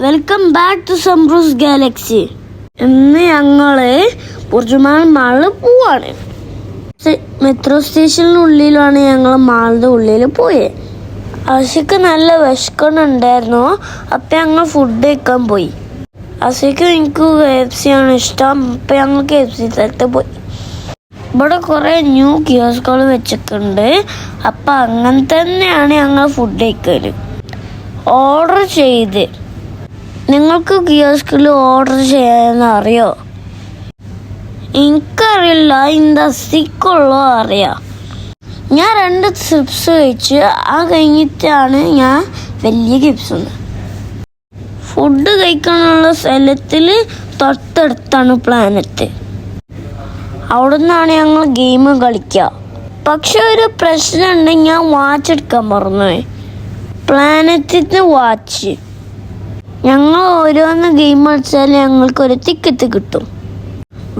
Welcome back to സംബ്രൂസ് galaxy. ഇന്ന് ഞങ്ങള് ബുർജുമാൻ മാളിൽ പോവാണ്. മെട്രോ സ്റ്റേഷനുള്ളിലാണ് ഞങ്ങൾ മാളിൻ്റെ ഉള്ളിൽ പോയത്. ആശയ്ക്ക് നല്ല വിശക്കുന്നുണ്ടായിരുന്നു. അപ്പം ഞങ്ങൾ ഫുഡ് കഴിക്കാൻ പോയി. ആശയ്ക്ക് എനിക്ക് KFC ആണ് ഇഷ്ടം. അപ്പം ഞങ്ങൾ KFC സ്ഥലത്ത് പോയി. ഇവിടെ കുറേ ന്യൂ കിയോസ്കുകൾ വെച്ചിട്ടുണ്ട്. അപ്പം അങ്ങനെ തന്നെയാണ് ഞങ്ങൾ ഫുഡ് കഴിക്കൽ. ഓർഡർ ചെയ്ത് നിങ്ങൾക്ക് കിയോസ്കിൽ ഓർഡർ ചെയ്യാമെന്ന് അറിയോ? എനിക്കറിയില്ല. ഇതിൻ്റെ സിക്കുള്ളോ അറിയാം. ഞാൻ 2 ചിപ്സ് കഴിച്ച് കഴിഞ്ഞിട്ടാണ് ഞാൻ വലിയ ചിപ്സ്. ഫുഡ് കഴിക്കാനുള്ള സ്ഥലത്തിൽ തൊട്ടടുത്താണ് പ്ലാനറ്റ്. അവിടെ നിന്നാണ് ഞങ്ങൾ ഗെയിം കളിക്കുക. പക്ഷെ ഒരു പ്രശ്നമുണ്ട്, ഞാൻ വാച്ച് എടുക്കാൻ മറന്നുപോയി. പ്ലാനറ്റിൻ്റെ വാച്ച്. ഞങ്ങൾ ഓരോന്ന് ഗെയിം കളിച്ചാൽ ഞങ്ങൾക്കൊരു ടിക്കറ്റ് കിട്ടും.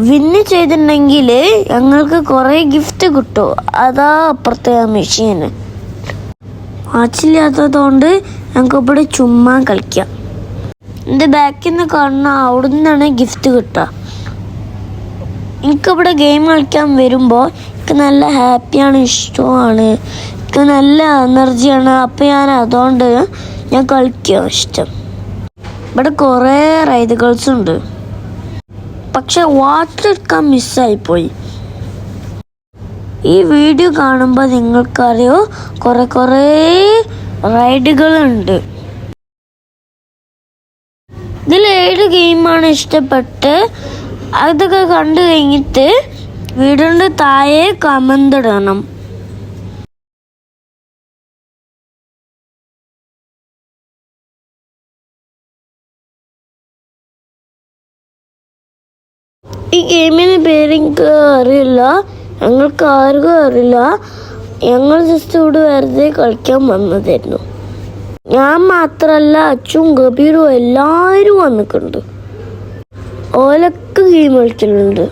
വിന്ന് ചെയ്തിട്ടുണ്ടെങ്കിൽ ഞങ്ങൾക്ക് കുറേ ഗിഫ്റ്റ് കിട്ടും. അതാ അപ്പുറത്തെ മെഷീന്. വാച്ചില്ലാത്തതുകൊണ്ട് ഞങ്ങൾക്ക് ഇവിടെ ചുമ്മാ കളിക്കാം. എൻ്റെ ബാക്കിൽ നിന്ന് കാണുന്ന അവിടെ നിന്നാണ് ഗിഫ്റ്റ് കിട്ടുക. എനിക്കിവിടെ ഗെയിം കളിക്കാൻ വരുമ്പോൾ എനിക്ക് നല്ല ഹാപ്പിയാണ്, ഇഷ്ടമാണ്, എനിക്ക് നല്ല എനർജിയാണ്. അപ്പം അതുകൊണ്ട് ഞാൻ കളിക്കുക ഇഷ്ടം. ഇവിടെ കുറേ റൈഡുകൾസ് ഉണ്ട്. പക്ഷെ വാച്ച് എടുക്കാൻ മിസ്സായിപ്പോയി. ഈ വീഡിയോ കാണുമ്പോൾ നിങ്ങൾക്കറിയോ കുറേ റൈഡുകളുണ്ട്. ഇതിൽ 7 ഗെയിമാണ് ഇഷ്ടപ്പെട്ട്. അതൊക്കെ കണ്ടു കഴിഞ്ഞിട്ട് വീടിൻ്റെ താഴെ കമന്റ് ഇടണം. ഈ ഗെയിമിന് പേര് എനിക്ക് അറിയില്ല, ഞങ്ങൾക്ക് ആർക്കും അറിയില്ല. ഞങ്ങൾ ജസ്റ്റ് ഇവിടെ വെറുതെ കളിക്കാൻ വന്നതായിരുന്നു. ഞാൻ മാത്രമല്ല, അച്ചും ഗബീറും എല്ലാവരും വന്നിട്ടുണ്ട്. ഓലൊക്കെ ഗെയിം കളിക്കലുണ്ട്.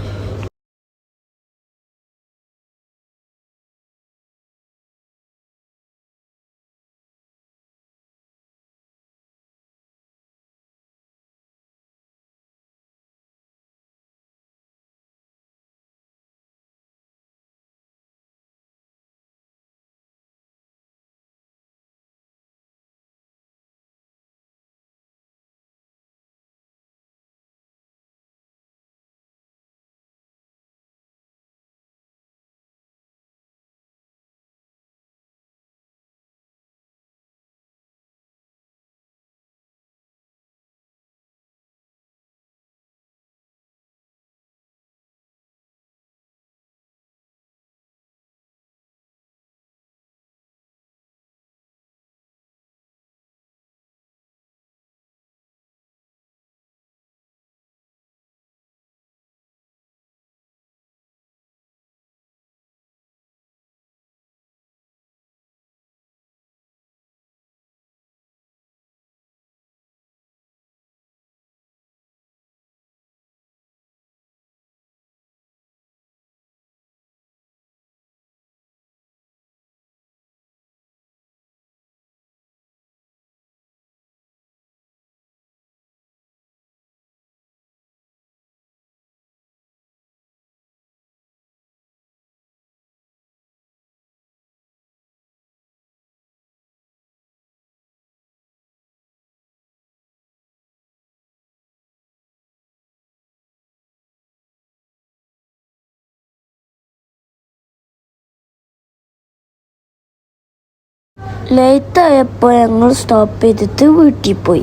ലേറ്റായപ്പോൾ ഞങ്ങൾ സ്റ്റോപ്പ് ചെയ്തിട്ട് വീട്ടിൽ പോയി.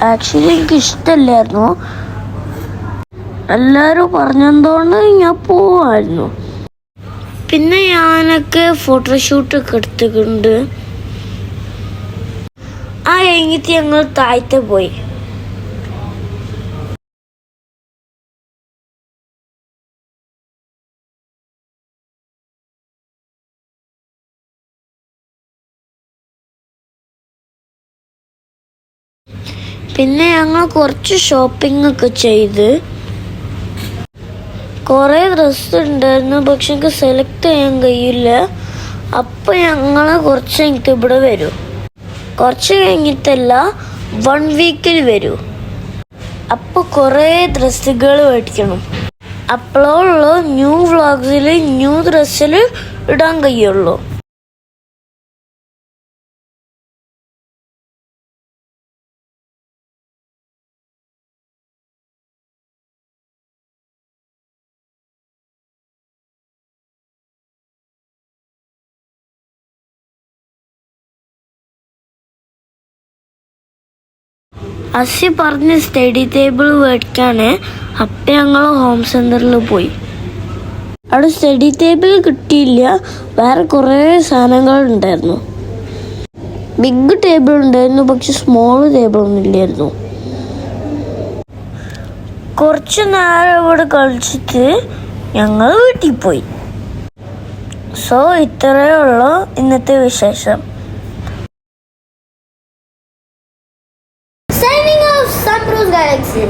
ആക്ച്വലി എനിക്ക് ഇഷ്ടമല്ലായിരുന്നു. എല്ലാവരും പറഞ്ഞതുകൊണ്ട് ഞാൻ പോവായിരുന്നു. പിന്നെ ഞാനൊക്കെ ഫോട്ടോഷൂട്ടൊക്കെ എടുത്തിട്ടുണ്ട്. കഴിഞ്ഞിട്ട് ഞങ്ങൾ താഴത്തെ പോയി. പിന്നെ ഞങ്ങൾ കുറച്ച് ഷോപ്പിംഗ് ഒക്കെ ചെയ്ത്. കുറേ ഡ്രസ്സ് ഉണ്ടായിരുന്നു, പക്ഷെ എനിക്ക് സെലക്ട് ചെയ്യാൻ കഴിയില്ല. അപ്പം ഞങ്ങൾ കുറച്ച് കഴിഞ്ഞിട്ട് ഇവിടെ വരും. കുറച്ച് കഴിഞ്ഞിട്ടല്ല, 1 വീക്കിൽ വരൂ. അപ്പോൾ കുറേ ഡ്രസ്സുകൾ മേടിക്കണം. അപ്പോഴുള്ളൂ ന്യൂ വ്ളോഗ്സിൽ ന്യൂ ഡ്രസ്സിൽ ഇടാൻ കഴിയുള്ളൂ. അസി പറഞ്ഞ് സ്റ്റഡി ടേബിൾ മേടിക്കാണ്. അപ്പം ഞങ്ങൾ ഹോം സെൻറ്ററിൽ പോയി. അവിടെ സ്റ്റഡി ടേബിൾ കിട്ടിയില്ല. വേറെ കുറേ സാധനങ്ങൾ ഉണ്ടായിരുന്നു. ബിഗ് ടേബിൾ ഉണ്ടായിരുന്നു, പക്ഷെ സ്മോൾ ടേബിൾ ഒന്നും ഇല്ലായിരുന്നു. കുറച്ച് നേരം ഇവിടെ കളിച്ചിട്ട് ഞങ്ങൾ വീട്ടിൽ പോയി. സോ ഇത്രയേ ഉള്ളൂ ഇന്നത്തെ വിശേഷം. Signing off, Sunrose Galaxy.